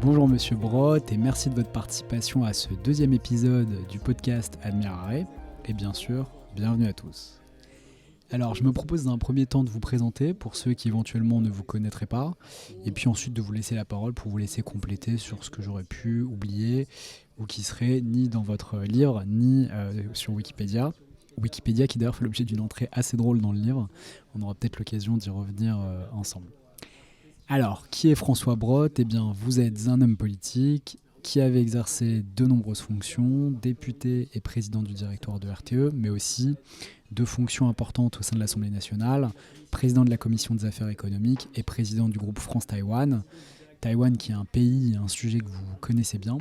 Bonjour Monsieur Brotte et merci de votre participation à ce deuxième épisode du podcast Admirare. Et bien sûr, bienvenue à tous. Alors je me propose dans un premier temps de vous présenter pour ceux qui éventuellement ne vous connaîtraient pas, et puis ensuite de vous laisser la parole pour vous laisser compléter sur ce que j'aurais pu oublier ou qui serait ni dans votre livre ni sur Wikipédia. Wikipédia qui d'ailleurs fait l'objet d'une entrée assez drôle dans le livre. On aura peut-être l'occasion d'y revenir ensemble. Alors, qui est François Brotte ? Eh bien, vous êtes un homme politique qui avait exercé de nombreuses fonctions, député et président du directoire de RTE, mais aussi deux fonctions importantes au sein de l'Assemblée nationale, président de la Commission des affaires économiques et président du groupe France-Taïwan. Taïwan qui est un pays, un sujet que vous connaissez bien,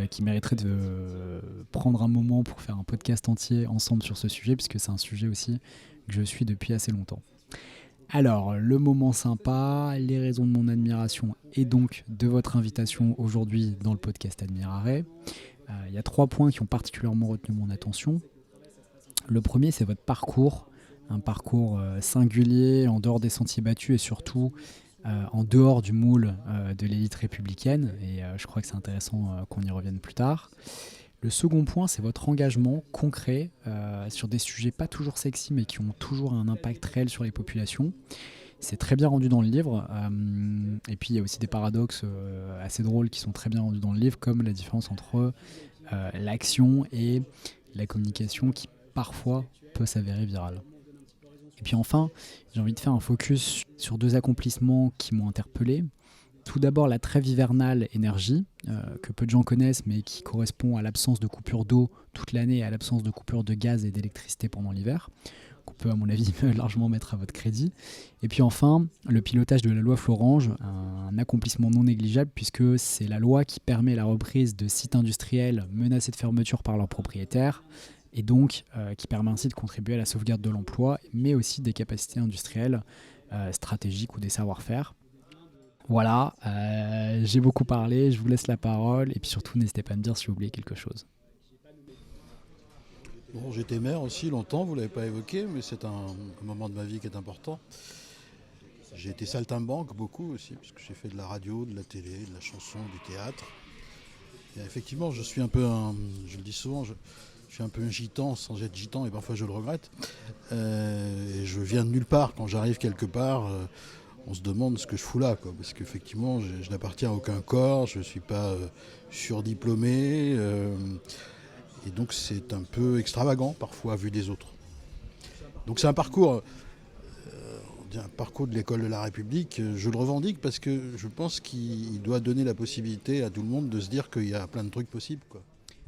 qui mériterait de prendre un moment pour faire un podcast entier ensemble sur ce sujet, puisque c'est un sujet aussi que je suis depuis assez longtemps. Alors, le moment sympa, les raisons de mon admiration et donc de votre invitation aujourd'hui dans le podcast Admirare. Il y a 3 points qui ont particulièrement retenu mon attention. Le premier, c'est votre parcours, un parcours singulier, en dehors des sentiers battus et surtout en dehors du moule de l'élite républicaine. Et je crois que c'est intéressant qu'on y revienne plus tard. Le second point, c'est votre engagement concret sur des sujets pas toujours sexy, mais qui ont toujours un impact réel sur les populations. C'est très bien rendu dans le livre. Et puis, il y a aussi des paradoxes assez drôles qui sont très bien rendus dans le livre, comme la différence entre l'action et la communication qui, parfois, peut s'avérer virale. Et puis enfin, j'ai envie de faire un focus sur 2 accomplissements qui m'ont interpellé. Tout d'abord, la trêve hivernale énergie, que peu de gens connaissent, mais qui correspond à l'absence de coupure d'eau toute l'année et à l'absence de coupure de gaz et d'électricité pendant l'hiver, qu'on peut, à mon avis, largement mettre à votre crédit. Et puis enfin, le pilotage de la loi Florange, un accomplissement non négligeable, puisque c'est la loi qui permet la reprise de sites industriels menacés de fermeture par leurs propriétaires, et donc qui permet ainsi de contribuer à la sauvegarde de l'emploi, mais aussi des capacités industrielles stratégiques ou des savoir-faire. Voilà, j'ai beaucoup parlé, je vous laisse la parole et puis surtout n'hésitez pas à me dire si vous oubliez quelque chose. Bon, j'étais maire aussi longtemps, vous ne l'avez pas évoqué, mais c'est un moment de ma vie qui est important. J'ai été saltimbanque beaucoup aussi, parce que j'ai fait de la radio, de la télé, de la chanson, du théâtre. Et effectivement, je suis un peu je le dis souvent, je suis un peu un gitan sans être gitan et parfois je le regrette. Et je viens de nulle part. Quand j'arrive quelque part, on se demande ce que je fous là, quoi, parce qu'effectivement, je n'appartiens à aucun corps, je ne suis pas surdiplômé, et donc c'est un peu extravagant parfois vu des autres. Donc c'est un parcours de l'école de la République, je le revendique parce que je pense qu'il doit donner la possibilité à tout le monde de se dire qu'il y a plein de trucs possibles, quoi.